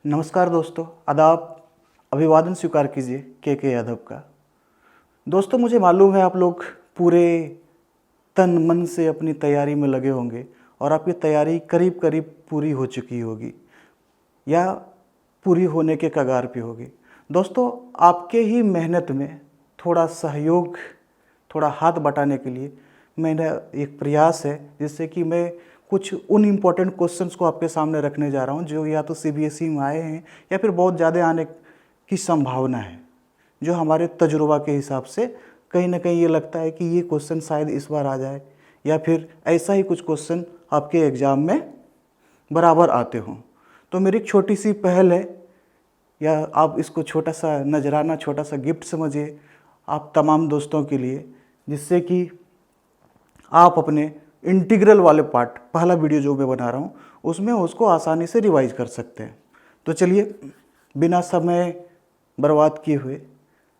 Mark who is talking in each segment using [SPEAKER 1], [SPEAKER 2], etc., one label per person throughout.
[SPEAKER 1] नमस्कार दोस्तों, आदाब, अभिवादन स्वीकार कीजिए के यादव का। दोस्तों, मुझे मालूम है आप लोग पूरे तन मन से अपनी तैयारी में लगे होंगे और आपकी तैयारी करीब करीब पूरी हो चुकी होगी या पूरी होने के कगार पे होगी। दोस्तों, आपके ही मेहनत में थोड़ा सहयोग, थोड़ा हाथ बटाने के लिए मेरा एक प्रयास है जिससे कि मैं कुछ उन इम्पोर्टेंट क्वेश्चंस को आपके सामने रखने जा रहा हूं जो या तो सीबीएसई में आए हैं या फिर बहुत ज़्यादा आने की संभावना है, जो हमारे तजुर्बा के हिसाब से कहीं ना कहीं ये लगता है कि ये क्वेश्चन शायद इस बार आ जाए या फिर ऐसा ही कुछ क्वेश्चन आपके एग्ज़ाम में बराबर आते हों। तो मेरी एक छोटी सी पहल है, या आप इसको छोटा सा नजराना, छोटा सा गिफ्ट समझिए आप तमाम दोस्तों के लिए, जिससे कि आप अपने इंटीग्रल वाले पार्ट, पहला वीडियो जो मैं बना रहा हूँ उसमें उसको आसानी से रिवाइज कर सकते हैं। तो चलिए बिना समय बर्बाद किए हुए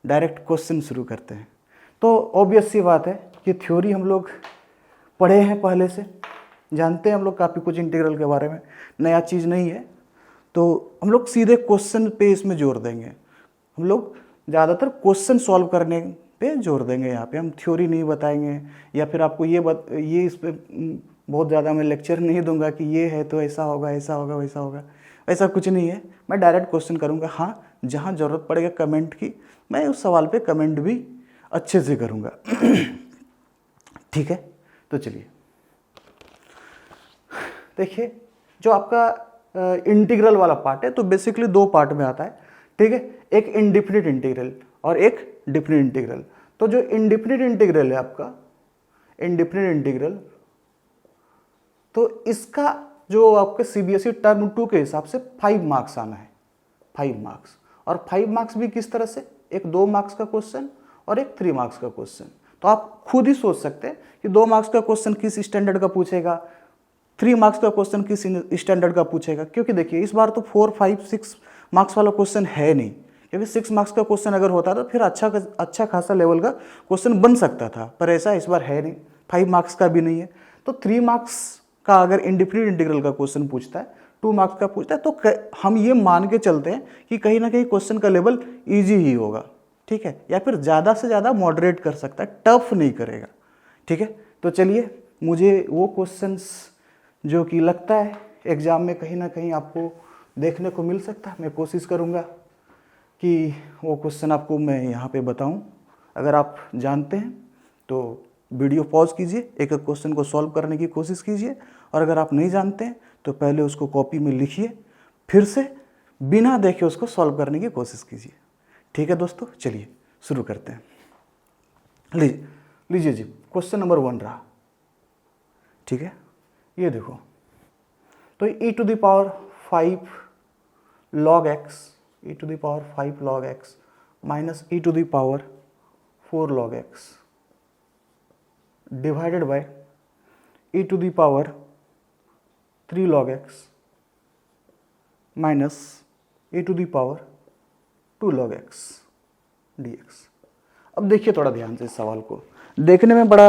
[SPEAKER 1] डायरेक्ट क्वेश्चन शुरू करते हैं। तो ऑब्वियस सी बात है कि थ्योरी हम लोग पढ़े हैं, पहले से जानते हैं हम लोग काफ़ी कुछ इंटीग्रल के बारे में, नया चीज़ नहीं है। तो हम लोग सीधे क्वेश्चन पे इसमें जोर देंगे। हम लोग ज़्यादातर क्वेश्चन सॉल्व करने पे जोर देंगे। यहाँ पे हम थ्योरी नहीं बताएंगे या फिर आपको ये इस पे बहुत ज़्यादा मैं लेक्चर नहीं दूंगा कि ये है तो ऐसा होगा, ऐसा होगा, वैसा होगा। ऐसा कुछ नहीं है। मैं डायरेक्ट क्वेश्चन करूँगा। हाँ, जहाँ ज़रूरत पड़ेगा कमेंट की, मैं उस सवाल पे कमेंट भी अच्छे से करूँगा। ठीक है, तो चलिए देखिए, जो आपका इंटीग्रल वाला पार्ट है तो बेसिकली दो पार्ट में आता है। ठीक है, एक इनडिफिनिट इंटीग्रल और एक डिफिनिट इंटीग्रल। तो जो इनडिफिनिट इंटीग्रल है आपका, इनडिफिनिट इंटीग्रल, तो इसका जो आपके सीबीएसई टर्म 2 के हिसाब से 5 मार्क्स आना है, 5 मार्क्स। और 5 मार्क्स भी किस तरह से, एक 2 मार्क्स का क्वेश्चन और एक 3 मार्क्स का क्वेश्चन। तो आप खुद ही सोच सकते हैं कि 2 मार्क्स का क्वेश्चन किस स्टैंडर्ड का पूछेगा, 3 मार्क्स का क्वेश्चन किस स्टैंडर्ड का पूछेगा। क्योंकि देखिए इस बार तो 4, 5, 6 मार्क्स वाला क्वेश्चन है नहीं, क्योंकि 6 मार्क्स का क्वेश्चन अगर होता तो फिर अच्छा खासा लेवल का क्वेश्चन बन सकता था, पर ऐसा इस बार है नहीं। 5 मार्क्स का भी नहीं है। तो 3 मार्क्स का अगर इंडिफिनिट इंटीग्रल का क्वेश्चन पूछता है, 2 मार्क्स का पूछता है, तो हम ये मान के चलते हैं कि कहीं ना कहीं क्वेश्चन का लेवल ईजी ही होगा। ठीक है, या फिर ज़्यादा से ज़्यादा मॉडरेट कर सकता है, टफ नहीं करेगा। ठीक है, तो चलिए मुझे वो क्वेश्चंस जो कि लगता है एग्ज़ाम में कहीं ना कहीं आपको देखने को मिल सकता है, मैं कोशिश करूँगा कि वो क्वेश्चन आपको मैं यहाँ पे बताऊँ। अगर आप जानते हैं तो वीडियो पॉज कीजिए, एक एक क्वेश्चन को सॉल्व करने की कोशिश कीजिए, और अगर आप नहीं जानते हैं तो पहले उसको कॉपी में लिखिए, फिर से बिना देखे उसको सॉल्व करने की कोशिश कीजिए। ठीक है दोस्तों, चलिए शुरू करते हैं। लीजिए जी, क्वेश्चन नंबर 1 रहा। ठीक है, ये देखो, तो e⁵ log x, e⁵ log x minus e⁴ log x divided bye e⁵ log x minus e⁵ log x dx। अब देखिए थोड़ा ध्यान से इस सवाल को, देखने में बड़ा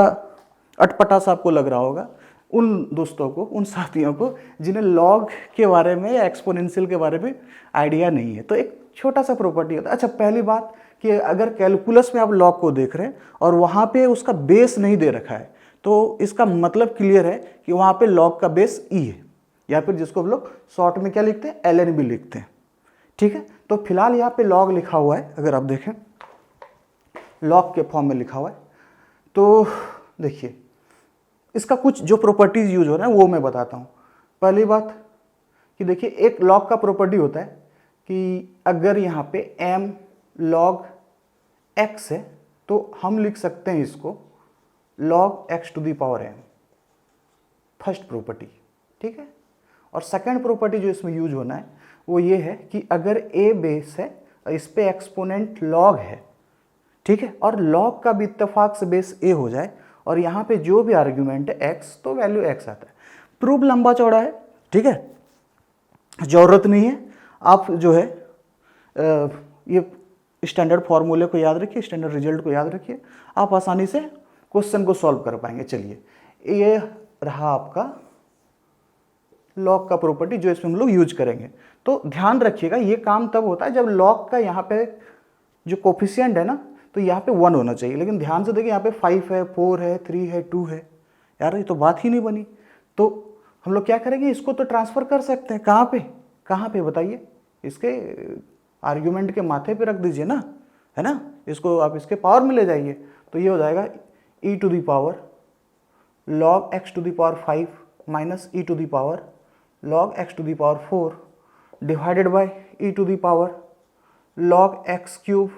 [SPEAKER 1] अटपटा सा आपको लग रहा होगा उन दोस्तों को, उन साथियों को जिन्हें लॉग के बारे में या एक्सपोनेंशियल के बारे में आइडिया नहीं है। तो एक छोटा सा प्रॉपर्टी होता है। अच्छा, पहली बात कि अगर कैलकुलस में आप लॉग को देख रहे हैं और वहाँ पे उसका बेस नहीं दे रखा है, तो इसका मतलब क्लियर है कि वहाँ पे लॉग का बेस ई है, या फिर जिसको हम लोग शॉर्ट में क्या लिखते हैं, ln भी लिखते हैं। ठीक है, तो फिलहाल यहाँ पे लॉग लिखा हुआ है, अगर आप देखें लॉग के फॉर्म में लिखा हुआ है। तो देखिए इसका कुछ जो प्रॉपर्टीज यूज हो रहा है वो मैं बताता हूँ। पहली बात कि देखिए एक लॉग का प्रॉपर्टी होता है कि अगर यहाँ पे m log x है तो हम लिख सकते हैं इसको log x⁴m, फर्स्ट प्रॉपर्टी। ठीक है, और सेकंड प्रॉपर्टी जो इसमें यूज होना है वो ये है कि अगर a बेस है और इस पे एक्सपोनेंट log है, ठीक है, और log का भी इत्तेफाक से बेस a हो जाए और यहाँ पे जो भी आर्ग्यूमेंट है x, तो वैल्यू x आता है। प्रूफ लंबा चौड़ा है। ठीक है, जरूरत नहीं है आप जो है ये स्टैंडर्ड फॉर्मूले को याद रखिए, स्टैंडर्ड रिजल्ट को याद रखिए, आप आसानी से क्वेश्चन को सॉल्व कर पाएंगे। चलिए, ये रहा आपका लॉग का प्रॉपर्टी जो इसमें हम लोग यूज करेंगे। तो ध्यान रखिएगा ये काम तब होता है जब लॉग का यहाँ पे जो कोफिशिएंट है ना, तो यहाँ पे 1 होना चाहिए। लेकिन ध्यान से देखिए यहाँ पे 5 है, 4 है, 3 है, 2 है, यार ये तो बात ही नहीं बनी। तो हम लोग क्या करेंगे, इसको तो ट्रांसफर कर सकते हैं, कहाँ पे बताइए, इसके आर्ग्यूमेंट के माथे पे रख दीजिए ना, है ना, इसको आप इसके पावर में ले जाइए। तो ये हो जाएगा e to the power log x to the power 5 minus e to the power log x to the power 4 divided by e to the power log x cube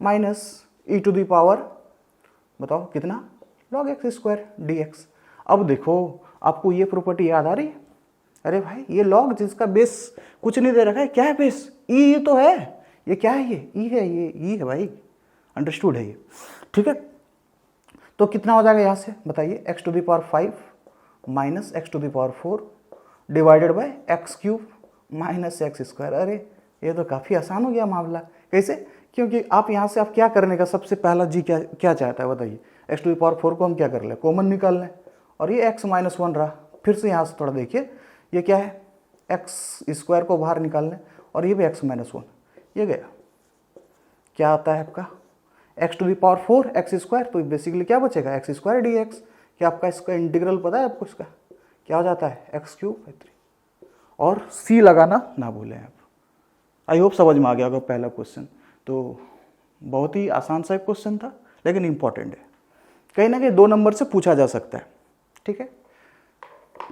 [SPEAKER 1] minus e to the power, बताओ कितना, log x square dx। अब देखो आपको ये property याद आ रही है, अरे भाई ये log जिसका बेस कुछ नहीं दे रखा है, क्या है बेस, e तो है, ये क्या है, ये e है, ये e है भाई, अंडरस्टूड है ये, ठीक है। तो कितना हो जाएगा यहाँ से बताइए, x to the power 5 minus x to the power 4 divided by x cube minus x square. अरे ये तो काफ़ी आसान हो गया मामला। कैसे, क्योंकि आप यहाँ से आप क्या करने का सबसे पहला जी क्या चाहता है बताइए, x टू दी पावर 4 को हम क्या कर लें, कॉमन निकाल लें, और ये x माइनस 1 रहा। फिर से यहाँ से थोड़ा देखिए, ये क्या है, x स्क्वायर को बाहर निकाल लें, और ये भी x माइनस 1, ये गया, क्या आता है आपका x to the power 4 x square. तो बेसिकली क्या बचेगा, x स्क्वायर डी एक्स। क्या आपका इसका इंटीग्रल पता है आपको, इसका क्या हो जाता है, x क्यूब बाई 3। और c लगाना ना भूलें आप। आई होप समझ में आ गया होगा पहला क्वेश्चन। तो बहुत ही आसान सा एक क्वेश्चन था, लेकिन इंपॉर्टेंट है, कहीं ना कहीं 2 नंबर से पूछा जा सकता है, ठीक है,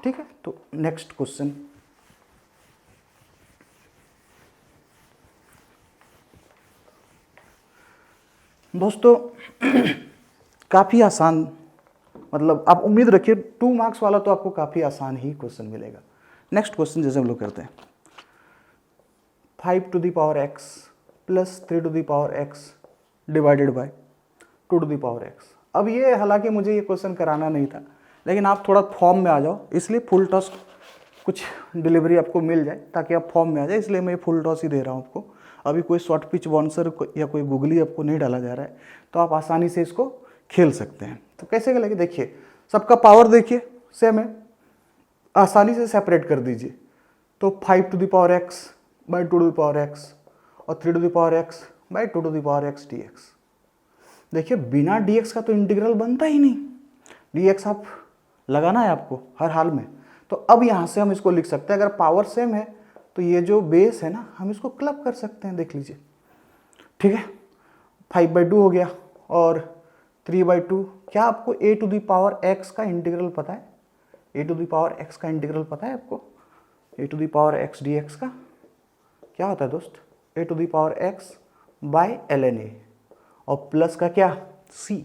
[SPEAKER 1] ठीक है। तो नेक्स्ट क्वेश्चन, दोस्तों काफ़ी आसान, मतलब आप उम्मीद रखिए 2 मार्क्स वाला तो आपको काफ़ी आसान ही क्वेश्चन मिलेगा। नेक्स्ट क्वेश्चन जैसे हम लोग करते हैं, 5 to the power x plus 3 to the power x divided by 2 to the power x। अब ये हालांकि मुझे ये क्वेश्चन कराना नहीं था, लेकिन आप थोड़ा फॉर्म में आ जाओ, इसलिए फुल टॉस कुछ डिलीवरी आपको मिल जाए ताकि आप फॉर्म में आ जाए, इसलिए मैं फुल टॉस ही दे रहा हूँ आपको। अभी कोई शॉर्ट पिच बाउंसर या कोई गुगली आपको नहीं डाला जा रहा है, तो आप आसानी से इसको खेल सकते हैं। तो कैसे खेलेंगे, देखिए सबका पावर देखिए सेम है, आसानी से सेपरेट कर दीजिए। तो 5 to the power x by 2 to the power x और 3 to the power x by 2 to the power x dx। देखिए बिना dx का तो इंटीग्रल बनता ही नहीं, dx आप लगाना है आपको हर हाल में। तो अब यहाँ से हम इसको लिख सकते हैं, अगर पावर सेम है तो ये जो बेस है ना, हम इसको क्लब कर सकते हैं, देख लीजिए, ठीक है। 5/2 हो गया और 3/2। क्या आपको a to the power x का इंटीग्रल पता है, a to the power x का इंटीग्रल पता है आपको, a to the power x dx का क्या होता है दोस्त, a to the power x by ln a, और प्लस का क्या c,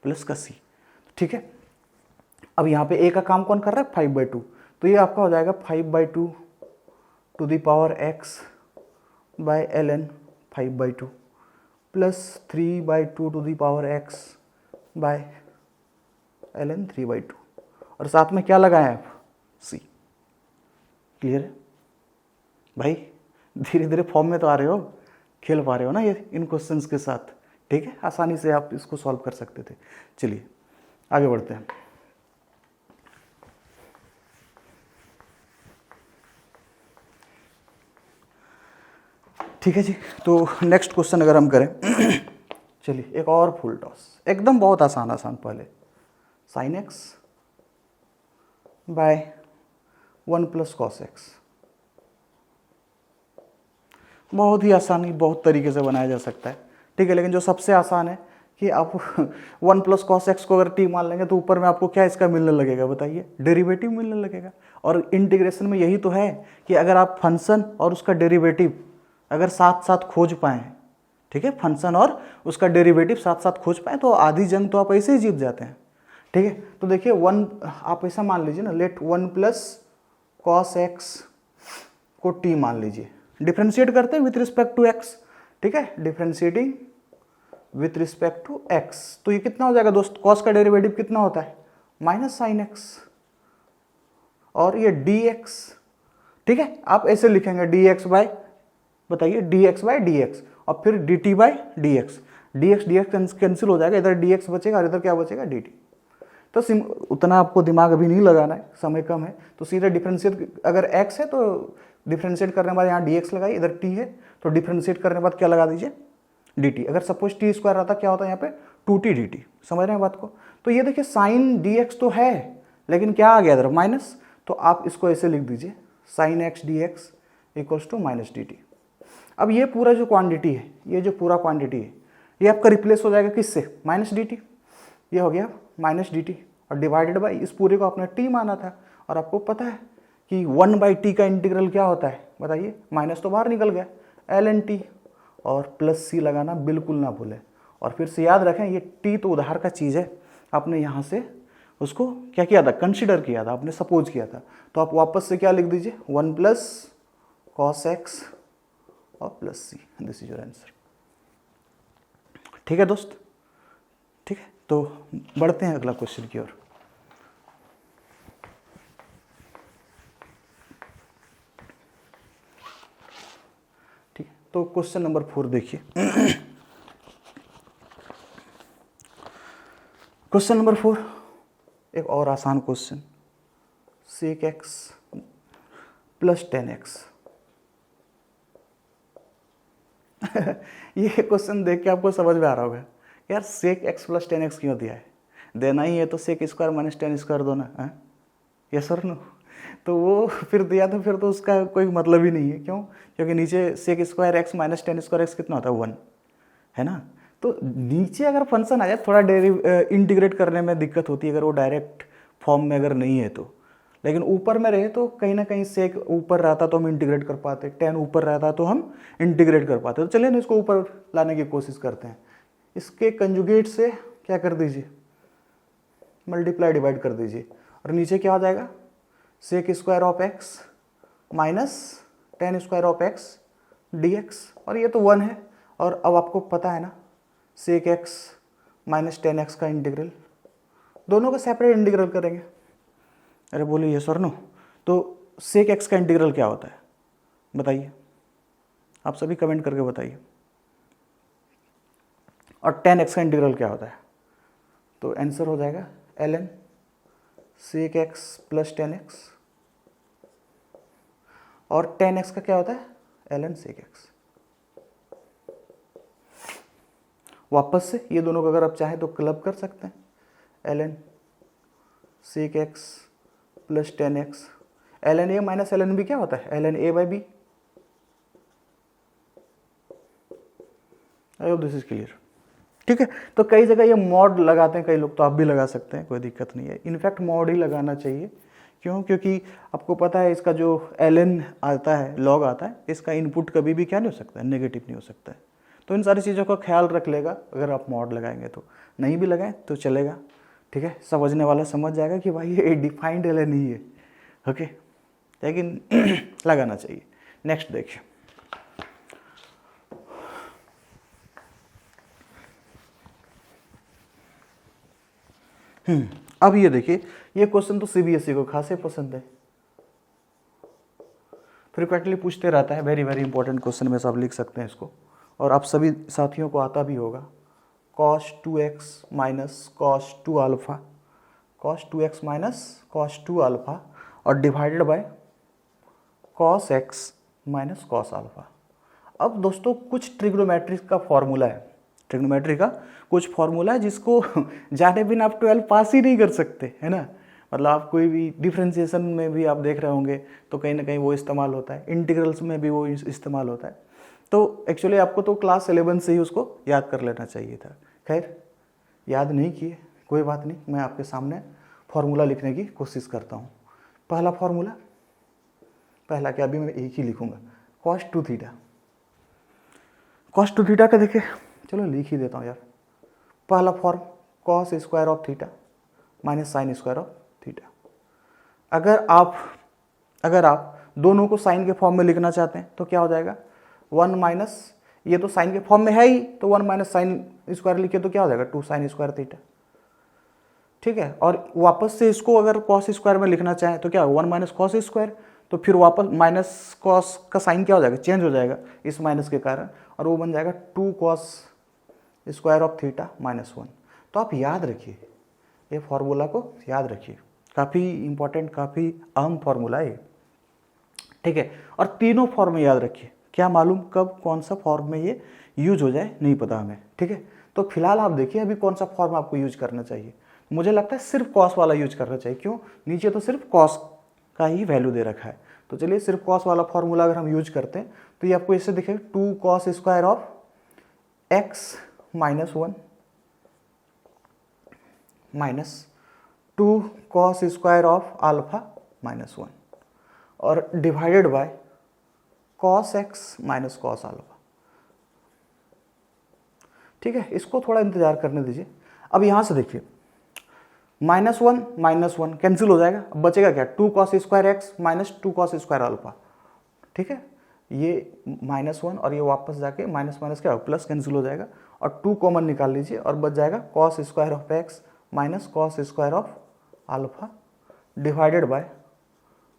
[SPEAKER 1] प्लस का c, ठीक है। अब यहाँ पे a का काम कौन कर रहा है, 5/2, तो ये आपका हो जाएगा 5/2 to the power x by ln 5/2 plus 3/2 to the power x by ln 3/2, और साथ में क्या लगाए आप, c। क्लियर है भाई, धीरे धीरे फॉर्म में तो आ रहे हो, खेल पा रहे हो ना ये इन क्वेश्चंस के साथ, ठीक है, आसानी से आप इसको सॉल्व कर सकते थे। चलिए आगे बढ़ते हैं। ठीक है जी, तो नेक्स्ट क्वेश्चन अगर हम करें चलिए एक और फुल टॉस, एकदम बहुत आसान पहले, sine x by 1 plus cos x. बहुत ही आसानी, बहुत तरीके से बनाया जा सकता है, ठीक है। लेकिन जो सबसे आसान है कि आप 1 प्लस कॉस एक्स को अगर टी मान लेंगे तो ऊपर में आपको क्या इसका मिलने लगेगा बताइए, डेरिवेटिव मिलने लगेगा। और इंटीग्रेशन में यही तो है कि अगर आप फंक्शन और उसका डेरिवेटिव अगर साथ साथ खोज पाएँ, ठीक है, फंक्शन और उसका डेरिवेटिव साथ साथ खोज पाएँ, तो आधी जंग तो आप ऐसे ही जीत जाते हैं, ठीक है। तो देखिए 1, आप ऐसा मान लीजिए ना, लेट 1 प्लस कॉस एक्स को टी मान लीजिए, डिफ्रेंशिएट करते हैं विथ रिस्पेक्ट टू एक्स, ठीक है, differentiating with respect to x. तो ये कितना हो जाएगा दोस्त, कॉस का डेरिवेटिव कितना होता है, माइनस साइन एक्स, और ये डी एक्स, ठीक है। आप ऐसे लिखेंगे डी एक्स बाय, बताइए D x by D x, और फिर D T by D x, D x cancel हो जाएगा, इधर डी एक्स बचेगा और इधर क्या बचेगा, डी टी। तो उतना आपको दिमाग अभी नहीं लगाना है, समय कम है, तो सीधे डिफ्रेंशिएट, अगर x है तो डिफ्रेंशिएट करने के बाद यहाँ dx लगाइए, इधर t है तो डिफ्रेंशिएट करने के बाद क्या लगा दीजिए dt। अगर सपोज t स्क्वायर रहता क्या होता है यहाँ पे 2t dt। समझ रहे हैं बात को? तो ये देखिए साइन dx तो है लेकिन क्या आ गया इधर माइनस, तो आप इसको ऐसे लिख दीजिए sine x dx equals to minus dt। अब ये पूरा जो क्वांटिटी है, ये जो पूरा क्वांटिटी है, ये आपका रिप्लेस हो जाएगा किससे? Minus dt। ये हो गया माइनस dt और डिवाइडेड बाई इस पूरे को आपने t माना था, और आपको पता है कि 1/t का इंटीग्रल क्या होता है बताइए? माइनस तो बाहर निकल गया, ln t, और प्लस c लगाना बिल्कुल ना भूलें। और फिर से याद रखें ये t तो उधार का चीज़ है, आपने यहाँ से उसको क्या किया था? कंसिडर किया था, आपने सपोज किया था, तो आप वापस से क्या लिख दीजिए 1 प्लस कॉस x और plus c, this is your answer. ठीक है दोस्त? ठीक है, तो बढ़ते हैं अगला क्वेश्चन की ओर। ठीक है, तो क्वेश्चन नंबर 4 देखिए। क्वेश्चन नंबर 4 एक और आसान क्वेश्चन, सेक एक्स प्लस 10x। ये क्वेश्चन देख के आपको समझ में आ रहा होगा यार सेक x प्लस 10x क्यों दिया है? देना ही है तो सेक स्क्वायर माइनस 10 स्क्वायर दो ना, यस और नो? तो वो फिर दिया तो फिर तो उसका कोई मतलब ही नहीं है। क्यों? क्योंकि नीचे sec square x minus 10 square x कितना होता है? 1 है ना। तो नीचे अगर फंक्शन आ जाए थोड़ा इंटीग्रेट करने में दिक्कत होती है अगर वो डायरेक्ट फॉर्म में अगर नहीं है तो, लेकिन ऊपर में रहे तो कहीं ना कहीं सेक ऊपर रहता तो हम इंटीग्रेट कर पाते, 10 ऊपर रहता तो हम इंटीग्रेट कर पाते। तो चलिए ना इसको ऊपर लाने की कोशिश करते हैं। इसके कंजुगेट से क्या कर दीजिए, मल्टीप्लाई डिवाइड कर दीजिए, और नीचे क्या हो जाएगा? Sec square of x minus 10 square of x dx, और ये तो 1 है। और अब आपको पता है ना सेक एक्स माइनस 10x का इंटीग्रल, दोनों का सेपरेट इंटीग्रल करेंगे। अरे बोलिए यस और नो? तो सेक एक्स का इंटीग्रल क्या होता है बताइए? आप सभी कमेंट करके बताइए। और 10x का इंटीग्रल क्या होता है? तो आंसर हो जाएगा ln sec x plus 10x, और 10x का क्या होता है? ln sec x. वापस से ये दोनों को अगर आप चाहें तो क्लब कर सकते हैं, ln sec x plus 10x, ln a minus ln b क्या होता है? ln a by b. I hope this is clear. ठीक है, तो कई जगह ये मॉड लगाते हैं कई लोग, तो आप भी लगा सकते हैं, कोई दिक्कत नहीं है। इनफैक्ट मॉड ही लगाना चाहिए। क्यों? क्योंकि आपको पता है इसका जो ln आता है, लॉग आता है, इसका इनपुट कभी भी क्या नहीं हो सकता है? नेगेटिव नहीं हो सकता है। तो इन सारी चीज़ों का ख्याल रख लेगा अगर आप मॉड लगाएंगे तो। नहीं भी लगाएं तो चलेगा। ठीक है, समझने वाला समझ जाएगा कि भाई ये डिफाइंड ln ही है। ओके, लेकिन लगाना चाहिए। नेक्स्ट देखिए, अब ये देखिए, ये क्वेश्चन तो सीबीएसई को खासे पसंद है, फ्रिक्वेंटली पूछते रहता है। वेरी वेरी इंपॉर्टेंट क्वेश्चन में से आप लिख सकते हैं इसको, और आप सभी साथियों को आता भी होगा। cos 2x minus cos 2 alpha, cos 2x minus cos 2 alpha, और divided by cos x minus cos alpha. अब दोस्तों कुछ ट्रिग्नोमेट्री का फॉर्मूला है, ट्रिग्नोमेट्री का कुछ फॉर्मूला है जिसको जाने बिना आप 12 पास ही नहीं कर सकते, है ना। मतलब आप कोई भी डिफ्रेंशिएशन में भी आप देख रहे होंगे तो कहीं ना कहीं वो इस्तेमाल होता है, इंटीग्रल्स में भी वो इस्तेमाल होता है। तो एक्चुअली आपको तो क्लास 11 से ही उसको याद कर लेना चाहिए था। खैर याद नहीं किए, कोई बात नहीं, मैं आपके सामने फॉर्मूला लिखने की कोशिश करता हूँ। पहला फॉर्मूला, पहला क्या, अभी मैं एक ही लिखूँगा, cos 2 थीटा। cos 2 थीटा का देखिए, चलो लिख ही देता हूँ यार। पहला form cos square of theta minus sine square of theta. अगर आप दोनों को साइन के फॉर्म में लिखना चाहते हैं तो क्या हो जाएगा? 1 माइनस, ये तो साइन के फॉर्म में है ही, तो 1 माइनस साइन स्क्वायर लिखे तो क्या हो जाएगा? 2 साइन स्क्वायर थीटा। ठीक है, और वापस से इसको अगर कॉस स्क्वायर में लिखना चाहें तो क्या? 1 माइनस कॉस स्क्वायर, तो फिर वापस माइनस कॉस का साइन क्या हो जाएगा? चेंज हो जाएगा इस माइनस के कारण, और वो बन जाएगा 2 cos square of theta minus 1। तो आप याद रखिए, ये फॉर्मूला को याद रखिए, काफ़ी इंपॉर्टेंट, काफ़ी अहम फॉर्मूला है, ठीक है। और तीनों फॉर्म में याद रखिए, क्या मालूम कब कौन सा फॉर्म में ये यूज हो जाए, नहीं पता हमें, ठीक है। तो फिलहाल आप देखिए अभी कौन सा फॉर्म आपको यूज करना चाहिए। मुझे लगता है सिर्फ कॉस वाला यूज करना चाहिए, क्यों, नीचे तो सिर्फ कॉस का ही वैल्यू दे रखा है। तो चलिए सिर्फ कॉस वाला फॉर्मूला अगर हम यूज करते हैं तो ये आपको इससे दिखेगा 2 cos square of x minus 1 minus 2 cos square of alpha minus 1 और divided by cos x minus cos alpha, ठीक है। इसको थोड़ा इंतजार करने दीजिए। अब यहां से देखिए माइनस वन कैंसिल हो जाएगा, अब बचेगा क्या, 2 cos square x minus 2 cos square alpha, ठीक है। ये -1 और ये वापस जाके माइनस माइनस क्या प्लस कैंसिल हो जाएगा और 2 कॉमन निकाल लीजिए और बच जाएगा cos square of x minus cos square of alpha divided by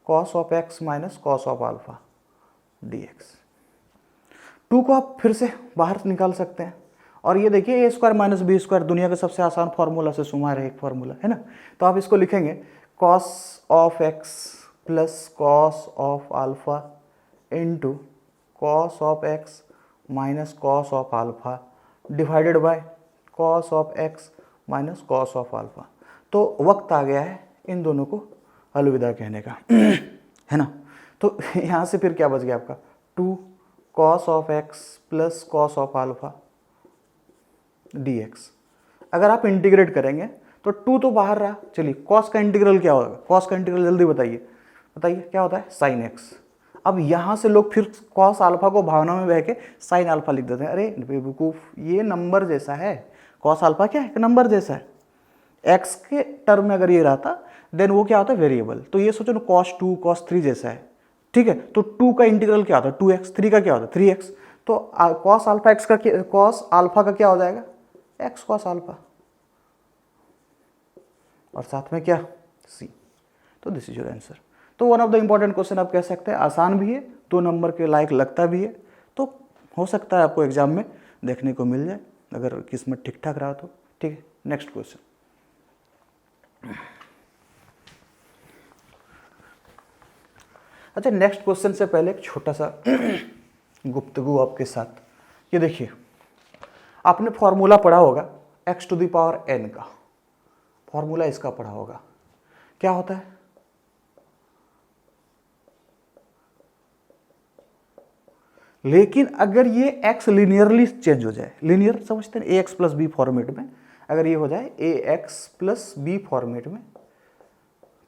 [SPEAKER 1] cos of x minus cos of alpha dx। 2 को आप फिर से बाहर निकाल सकते हैं और ये देखिए a square minus b square दुनिया का सबसे आसान फार्मूला से शुमार है, एक फार्मूला है ना। तो आप इसको लिखेंगे cos of x plus cos of alpha into cos of x minus cos of alpha divided by cos of x minus cos of alpha. तो वक्त आ गया है इन दोनों को अलविदा कहने का है ना। तो यहाँ से फिर क्या बच गया आपका 2 cos of x plus cos of alpha dx। अगर आप इंटीग्रेट करेंगे तो 2 तो बाहर रहा, चलिए cos का इंटीग्रल क्या होगा, cos का इंटीग्रल जल्दी बताइए क्या होता है sin x। अब यहाँ से लोग फिर cos अल्फा को भावना में बह के sin अल्फा लिख देते हैं, अरे बेवकूफ़, ये नंबर जैसा है, cos अल्फा क्या है, एक नंबर जैसा है, x के टर्म में अगर ये रहता देन वो क्या होता है वेरिएबल। तो ये सोचो ना cos 2 cos 3 जैसा है, ठीक है। तो 2 का इंटीग्रल क्या होता है 2x, 3 का क्या होता है 3x। तो cos अल्फा x का cos अल्फा का क्या हो जाएगा x cos अल्फा और साथ में क्या c। तो दिस इज योर आंसर। तो one of the important question आप कह सकते हैं, आसान भी है, 2 नंबर के लायक लगता भी है, तो हो सकता है आपको एग्जाम में देखने को मिल जाए अगर किस्मत ठीक ठाक रहा तो, ठीक है। नेक्स्ट क्वेश्चन, अच्छा नेक्स्ट क्वेश्चन से पहले एक छोटा सा गुफ्तगू आपके साथ। ये देखिए आपने फॉर्मूला पढ़ा होगा x to the power n का, फॉर्मूला इसका पढ़ा होगा, क्या होता है, लेकिन अगर ये x लीनियरली चेंज हो जाए, लीनियर समझते हैं ax प्लस बी फॉर्मेट में, अगर ये हो जाए ax प्लस बी फॉर्मेट में,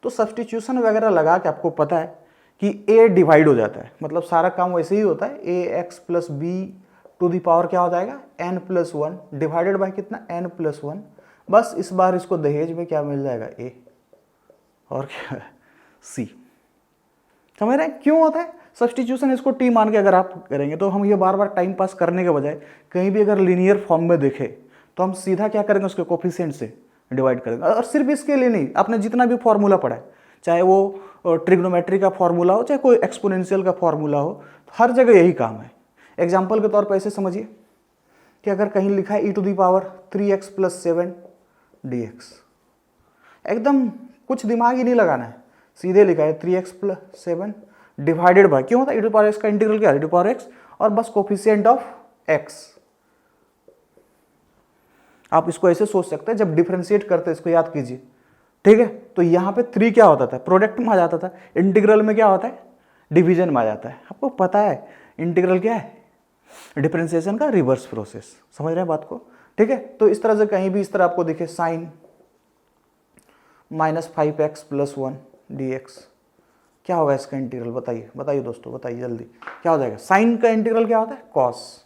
[SPEAKER 1] तो सब्सटीट्यूशन वगैरह लगा के आपको पता है कि a डिवाइड हो जाता है, मतलब सारा काम वैसे ही होता है, ax plus b to the power क्या हो जाएगा n प्लस 1 डिवाइडेड बाय कितना n प्लस 1। बस इस बार इसको दहेज में क्या मिल जाएगा a और क्या c। समझ रहे हैं क्यों होता है सब्सटीट्यूशन, इसको t मान के अगर आप करेंगे तो हम ये बार बार टाइम पास करने के बजाय कहीं भी अगर लीनियर फॉर्म में देखें तो हम सीधा क्या करेंगे उसके कोफिशिएंट से डिवाइड करेंगे। और सिर्फ इसके लिए नहीं, आपने जितना भी फॉर्मूला पढ़ा है, चाहे वो ट्रिग्नोमेट्री का फॉर्मूला हो चाहे कोई एक्सपोनेंशियल का फॉर्मूला हो, हर जगह यही काम है। एग्जाम्पल के तौर पर ऐसे समझिए कि अगर कहीं लिखा है e to the power 3x plus 7 dx, एकदम कुछ दिमाग ही नहीं लगाना है, सीधे लिखा है 3x प्लस 7 डिवाइडेड बाय, क्यों होता है e टू पावर x का इंटीग्रल क्या है e टू पावर x और बस कोफिशिएंट ऑफ x। आप इसको ऐसे सोच सकते हैं, जब डिफरेंशिएट करते हैं इसको याद कीजिए, ठीक है। तो यहाँ पे 3 क्या होता था, प्रोडक्ट में आ जाता था, इंटीग्रल में क्या होता है डिवीजन में आ जाता है। आपको पता है इंटीग्रल क्या है, डिफरेंशिएशन का रिवर्स प्रोसेस, समझ रहे हैं बात को, ठीक है। तो इस तरह से कहीं भी इस तरह आपको दिखे sign minus 5x plus 1 dx, क्या होगा इसका इंटीग्रल, बताइए दोस्तों, बताइए जल्दी, क्या हो जाएगा। साइन का इंटीग्रल क्या होता है कॉस,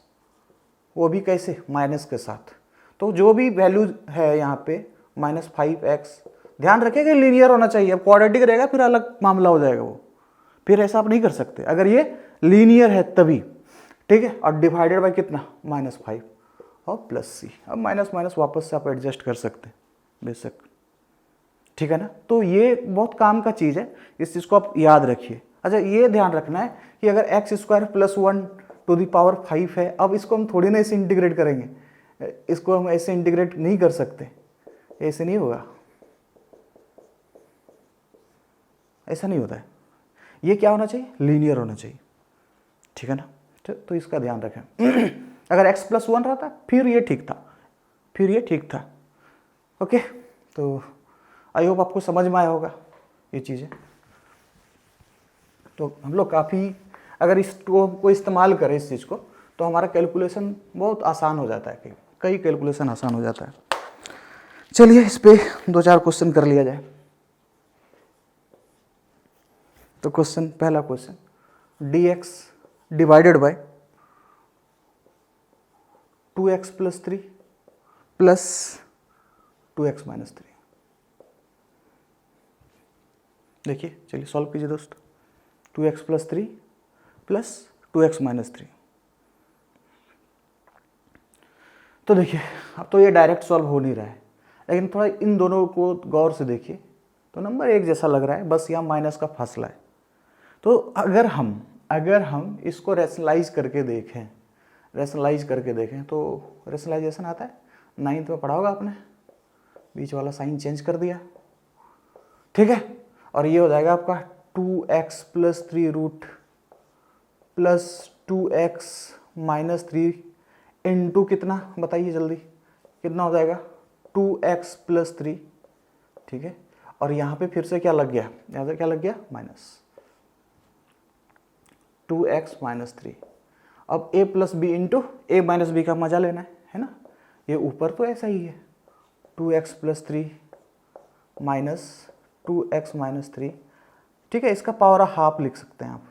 [SPEAKER 1] वो भी कैसे माइनस के साथ। तो जो भी वैल्यू है यहाँ पे माइनस 5x, ध्यान रखिएगा लीनियर होना चाहिए, अब क्वाड्रेटिक रहेगा फिर अलग मामला हो जाएगा वो, फिर ऐसा आप नहीं कर सकते अगर ये लीनियर है तभी, ठीक है। और डिवाइडेड बाय कितना -5 और प्लस c, अब माइनस माइनस वापस से आप एडजस्ट कर सकते हैं बेशक, ठीक है ना। तो ये बहुत काम का चीज़ है, इस चीज़ को आप याद रखिए। अच्छा ये ध्यान रखना है कि अगर x square plus 1 to the power 5 है, अब इसको हम थोड़ी ना ऐसे इंटीग्रेट करेंगे, इसको हम ऐसे इंटीग्रेट नहीं कर सकते, ऐसे नहीं होगा, ऐसा नहीं होता है। ये क्या होना चाहिए, लीनियर होना चाहिए, ठीक है ना। तो इसका ध्यान रखें। अगर x + 1 रहता फिर ये ठीक था, फिर ये ठीक था। ओके, तो आई होप आपको समझ में आया होगा ये चीज़ें। तो हम लोग काफ़ी, अगर इसको इस्तेमाल करें इस चीज़ को, तो हमारा कैलकुलेशन बहुत आसान हो जाता है, कई कैलकुलेशन आसान हो जाता है। चलिए इस पे 2-4 क्वेश्चन कर लिया जाए। तो पहला question, dx divided by 2x + 3 plus 2x - 3। देखिए, चलिए सॉल्व कीजिए दोस्त। 2x + 3 plus 2x - 3। तो देखिए, अब तो ये डायरेक्ट सॉल्व हो नहीं रहा है, लेकिन थोड़ा इन दोनों को गौर से देखिए तो नंबर एक जैसा लग रहा है, बस यहाँ माइनस का फासला है। तो अगर हम इसको रैशनलाइज करके देखें, तो रैशनलाइजेशन आता है, 9th में पढ़ा होगा आपने, बीच वाला साइन चेंज कर दिया, ठीक है। और ये हो जाएगा आपका 2x + 3 root plus 2x - 3 into कितना बताइए जल्दी, कितना हो जाएगा, 2x + 3, ठीक है। और यहाँ पे फिर से क्या लग गया, यहाँ से क्या लग गया, माइनस 2x - 3। अब a + b into a - b का मजा लेना है ना। ये ऊपर तो ऐसा ही है, 2x + 3 माइनस 2x - 3, ठीक है। इसका पावर हाफ लिख सकते हैं आप,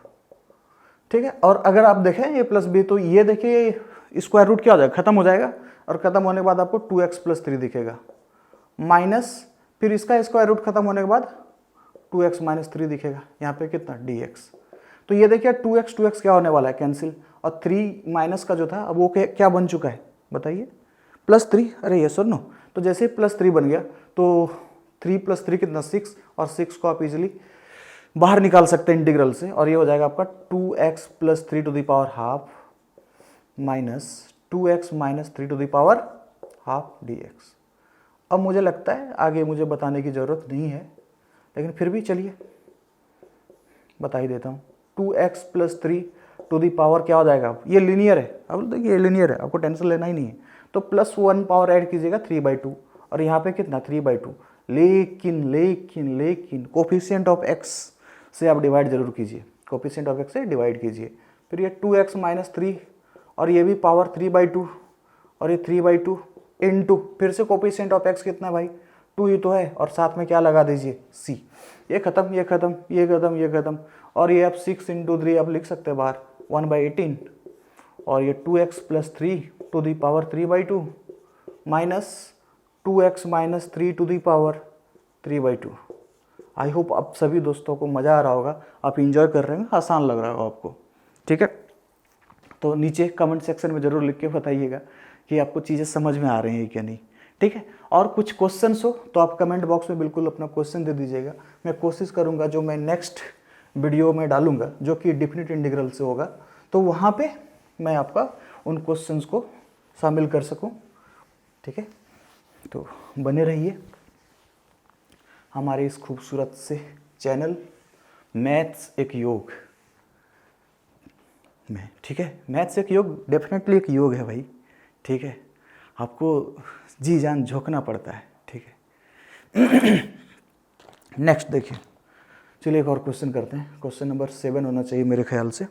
[SPEAKER 1] ठीक है। और अगर आप देखें a + b, तो ये देखिए स्क्वायर रूट क्या हो जाएगा, खत्म हो जाएगा, और खत्म होने के बाद आपको 2x + 3 दिखेगा, माइनस फिर इसका स्क्वायर रूट खत्म होने के बाद 2x - 3 दिखेगा, यहाँ पे कितना, dx। तो ये देखिए 2x क्या होने वाला है, कैंसिल, और 3 माइनस का जो था अब वो क्या बन चुका है बताइए, +3। अरे ये सुनो, तो जैसे +3 बन गया तो 3 + 3 कितना, 6, और 6 को आप इजीली बाहर निकाल सकते हैं इंटीग्रल से, और ये हो जाएगा आपका 2x + 3 to the power half minus 2x - 3 to the power half dx। अब मुझे लगता है आगे मुझे बताने की ज़रूरत नहीं है, लेकिन फिर भी चलिए बता ही देता हूँ। 2x + 3 टू दी पावर क्या हो जाएगा, ये लीनियर है, अब देखिए ये लीनियर है, आपको टेंशन लेना ही नहीं है। तो +1 पावर ऐड कीजिएगा 3/2, और यहाँ पे कितना, 3/2। लेकिन कोफिशिएंट ऑफ x से आप डिवाइड जरूर कीजिए, कोफिशिएंट ऑफ x से डिवाइड कीजिए। फिर ये 2x - 3, और ये भी पावर 3/2, और ये 3/2 इंटू फिर से कोफिशिएंट ऑफ x कितना भाई, 2 ही तो है, और साथ में क्या लगा दीजिए, c। ये खत्म, ये खत्म, ये खत्म, ये खत्म, और ये आप 6 × 3 आप लिख सकते हैं बाहर, 1/18, और ये 2x + 3 to the power 3/2 minus 2x - 3 to the power 3/2। I hope आप सभी दोस्तों को मज़ा आ रहा होगा, आप इंजॉय कर रहे हैं, आसान लग रहा होगा आपको, ठीक है। तो नीचे कमेंट सेक्शन में ज़रूर लिख के बताइएगा कि आपको चीज़ें समझ में आ रही हैं कि नहीं, ठीक है। और कुछ क्वेश्चंस हो तो आप कमेंट बॉक्स में बिल्कुल अपना क्वेश्चन दे दीजिएगा, मैं कोशिश करूँगा जो मैं नेक्स्ट वीडियो में डालूंगा जो कि डेफिनेट इंटीग्रल से होगा, तो वहाँ पे मैं आपका उन क्वेश्चंस को शामिल कर सकूं, ठीक है। तो बने रहिए हमारे इस खूबसूरत से चैनल मैथ्स एक योग में, ठीक है। मैथ्स एक योग डेफिनेटली एक योग है भाई, ठीक है, आपको जी जान झोंकना पड़ता है, ठीक है। नेक्स्ट देखिए, चलिए एक और क्वेश्चन करते हैं, क्वेश्चन नंबर 7 होना चाहिए मेरे ख्याल से,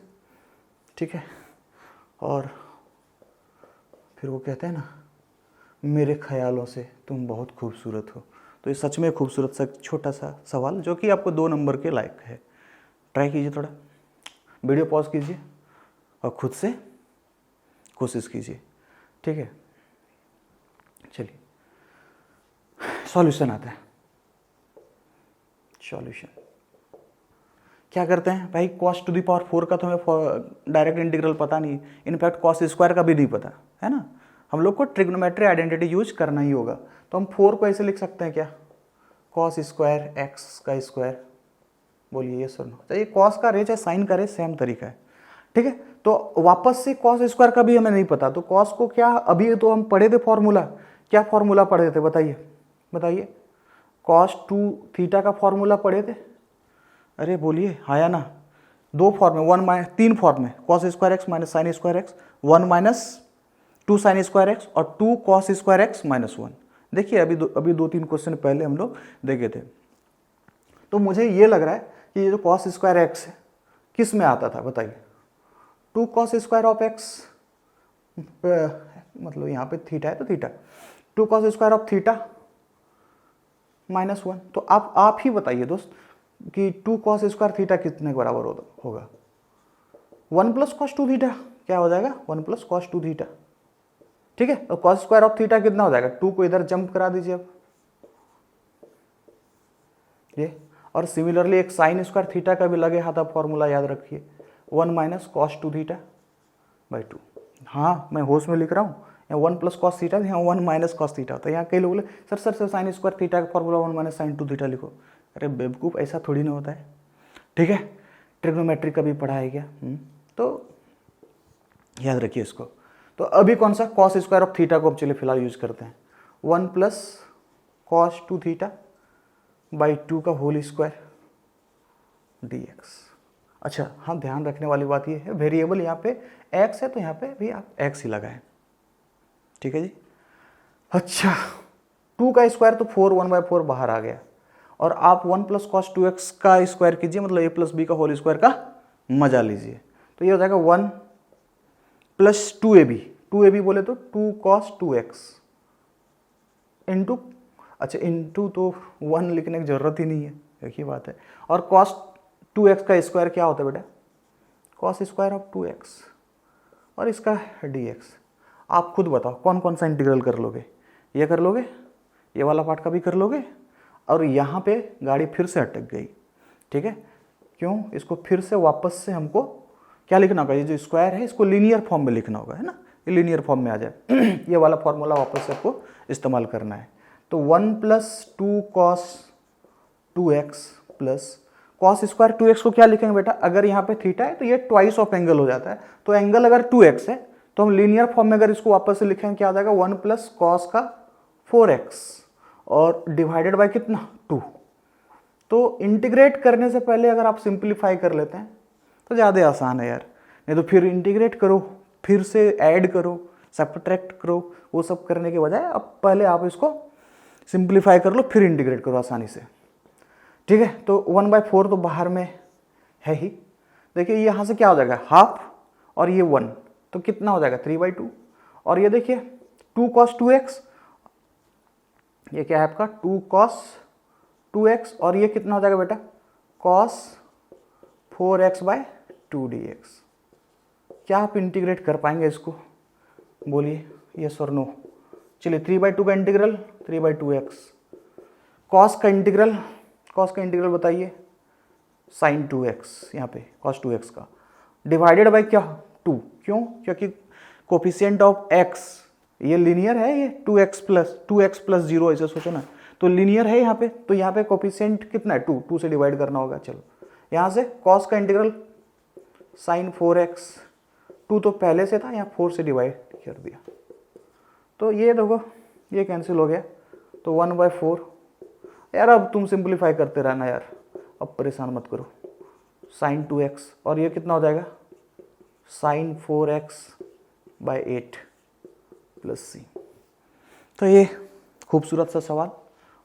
[SPEAKER 1] ठीक है। और फिर वो कहते हैं ना, मेरे ख्यालों से तुम बहुत खूबसूरत हो, तो ये सच में खूबसूरत सा छोटा सा सवाल जो कि आपको 2 नंबर के लायक है। ट्राई कीजिए, थोड़ा वीडियो पॉज कीजिए और खुद से कोशिश कीजिए, ठीक है। चलिए सॉल्यूशन आता है। सॉल्यूशन क्या करते हैं भाई, cos टू दी पावर 4 का तो हमें डायरेक्ट इंटीग्रल पता नहीं, इनफैक्ट cos स्क्वायर का भी नहीं पता है ना, हम लोग को ट्रिग्नोमेट्री आइडेंटिटी यूज करना ही होगा। तो हम 4 को ऐसे लिख सकते हैं क्या, cos स्क्वायर x का स्क्वायर, बोलिए ये सुनो, तो ये cos का रे चाहे साइन का रे सेम तरीका है, ठीक है। तो वापस से cos स्क्वायर का भी हमें नहीं पता, तो cos को क्या, अभी तो हम पढ़े थे फॉर्मूला, क्या फॉर्मूला पढ़े थे बताइए, बताइए, cos 2 थीटा का फॉर्मूला पढ़े थे, अरे बोलिए, हाँ या ना? दो फॉर्म में, तीन फॉर्म में, cos square x minus sine square x, 1 minus 2 sine square x और 2 कॉस स्क्वायर एक्स माइनस 1। देखिए अभी दो तीन क्वेश्चन पहले हम लोग देखे थे। तो मुझे ये लग रहा है कि ये जो कॉस स्क्वायर एक्स है किस में आता था बताइए? 2 कॉस स्क्वायर ऑफ एक्स, मतलब यहाँ पे थीटा है तो theta, 2 cos square of theta minus 1। तो आप ही बताइए दोस्त कि 2 कॉस स्क्वायर थीटा कितने के बराबर होगा? 1 प्लस कॉस 2 थीटा। क्या हो जाएगा? 1 प्लस कॉस 2 थीटा। ठीक है, तो कॉस स्क्वायर ऑफ थीटा कितना हो जाएगा? 2 को इधर जंप करा दीजिए अब ये। और सिमिलरली एक साइन स्क्वायर थीटा का भी लगे हाथ, आप फॉर्मूला याद रखिए, 1 माइनस कॉस 2 थीटा बाई 2। हाँ मैं होश में लिख रहा हूँ, यहाँ 1 प्लस कॉस थीटा, यहाँ 1 माइनस कॉस थीटा होता है। यहाँ कई लोग बोले सर साइन स्क्वायर थीटा का फॉर्मूला 1 माइनस साइन 2 थीटा लिखो। अरे बेवकूफ़, ऐसा थोड़ी ना होता है। ठीक है, ट्रिग्नोमेट्री का भी पढ़ा है क्या? तो याद रखिए इसको। तो अभी कौन सा कॉस स्क्वायर ऑफ थीटा को हम चलिए फिलहाल यूज करते हैं, 1 प्लस कॉस 2 थीटा बाई 2 का होल स्क्वायर dx। अच्छा हाँ, ध्यान रखने वाली बात ये है, वेरिएबल यहाँ पे x है तो यहाँ पे भी आप x ही लगाएं। ठीक है जी। अच्छा 2 का स्क्वायर तो 4, 1/4 बाहर आ गया, और आप 1 प्लस कॉस 2x का स्क्वायर कीजिए, मतलब a प्लस बी का होल स्क्वायर का मजा लीजिए। तो ये हो जाएगा 1 प्लस 2ab बोले तो 2 कॉस 2x इंटू, अच्छा इंटू तो 1 लिखने की जरूरत ही नहीं है, एक ही बात है। और कॉस 2x का स्क्वायर क्या होता है बेटा? कॉस स्क्वायर ऑफ 2x, और इसका dx। आप खुद बताओ कौन कौन सा इंटीग्रल कर लोगे? ये कर लोगे, ये वाला पार्ट का भी कर लोगे, और यहाँ पे गाड़ी फिर से अटक गई। ठीक है, क्यों? इसको फिर से वापस से हमको क्या लिखना होगा? ये जो स्क्वायर है इसको लीनियर फॉर्म में लिखना होगा, है ना? ये लीनियर फॉर्म में आ जाए। ये वाला फॉर्मूला वापस से आपको इस्तेमाल करना है। तो 1 plus 2 cos 2x plus cos square 2x को क्या लिखेंगे बेटा? अगर यहाँ पे थीटा है तो ये ट्वाइस ऑफ एंगल हो जाता है, तो एंगल अगर 2x है तो हम लीनियर फॉर्म में अगर इसको वापस से लिखेंगे क्या आ जाएगा? 1 प्लस कॉस का 4x और डिवाइडेड बाय कितना? 2। तो इंटीग्रेट करने से पहले अगर आप सिंप्लीफाई कर लेते हैं तो ज़्यादा आसान है यार, नहीं तो फिर इंटीग्रेट करो, फिर से ऐड करो, सब्ट्रैक्ट करो, वो सब करने के बजाय अब पहले आप इसको सिंप्लीफाई कर लो, फिर इंटीग्रेट करो आसानी से। ठीक है, तो 1/4 तो बाहर में है ही। देखिए यहाँ से क्या हो जाएगा? हाफ, और ये 1, तो कितना हो जाएगा? 3/2। और ये देखिए 2 कॉस 2x, ये क्या है आपका? 2 कॉस 2x, और ये कितना हो जाएगा बेटा? Cos 4x/2 dx। क्या आप इंटीग्रेट कर पाएंगे इसको? बोलिए यस और नो। चलिए 3/2 का इंटीग्रल 3/2x, कॉस का इंटीग्रल बताइए साइन 2x, यहाँ पे कॉस 2x का डिवाइडेड बाय क्या? 2। क्यों? क्योंकि कोफिशिएंट ऑफ x ये लीनियर है, ये 2x प्लस 0 ऐसे सोचो ना, तो लीनियर है यहाँ पे, तो यहाँ पे कोफिशिएंट कितना है? 2 से डिवाइड करना होगा। चलो यहाँ से कॉस का इंटीग्रल साइन 4x, 2 तो पहले से था, यहाँ 4 से डिवाइड कर दिया, तो ये देखो ये कैंसिल हो गया, तो 1/4। यार अब तुम सिंप्लीफाई करते रहना यार, अब परेशान मत करो। साइन 2x, और ये कितना हो जाएगा? Sine 4x/8 plus c। तो ये खूबसूरत सा सवाल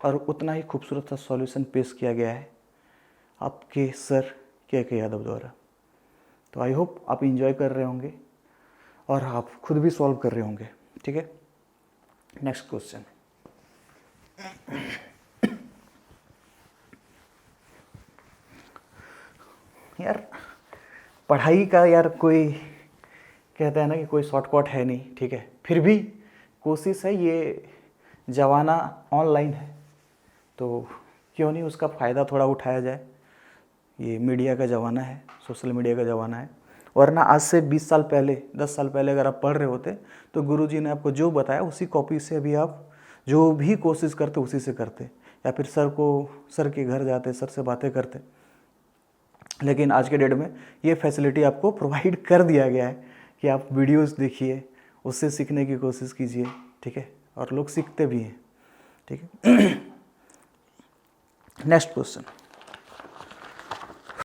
[SPEAKER 1] और उतना ही खूबसूरत सा सॉल्यूशन पेश किया गया है आपके सर के यादव द्वारा। तो आई होप आप इंजॉय कर रहे होंगे और आप खुद भी सॉल्व कर रहे होंगे। ठीक है, नेक्स्ट क्वेश्चन। यार पढ़ाई का यार कोई कहता है ना कि कोई शॉर्टकट है नहीं, ठीक है, फिर भी कोशिश है, ये ज़माना ऑनलाइन है तो क्यों नहीं उसका फ़ायदा थोड़ा उठाया जाए। ये मीडिया का ज़माना है, सोशल मीडिया का ज़माना है, वरना आज से 20 साल पहले 10 साल पहले अगर आप पढ़ रहे होते तो गुरुजी ने आपको जो बताया उसी कॉपी से अभी आप जो भी कोशिश करते उसी से करते, या फिर सर के घर जाते, सर से बातें करते। लेकिन आज के डेट में ये फैसिलिटी आपको प्रोवाइड कर दिया गया है कि आप वीडियोस देखिए, उससे सीखने की कोशिश कीजिए। ठीक है, और लोग सीखते भी हैं। ठीक है, नेक्स्ट क्वेश्चन।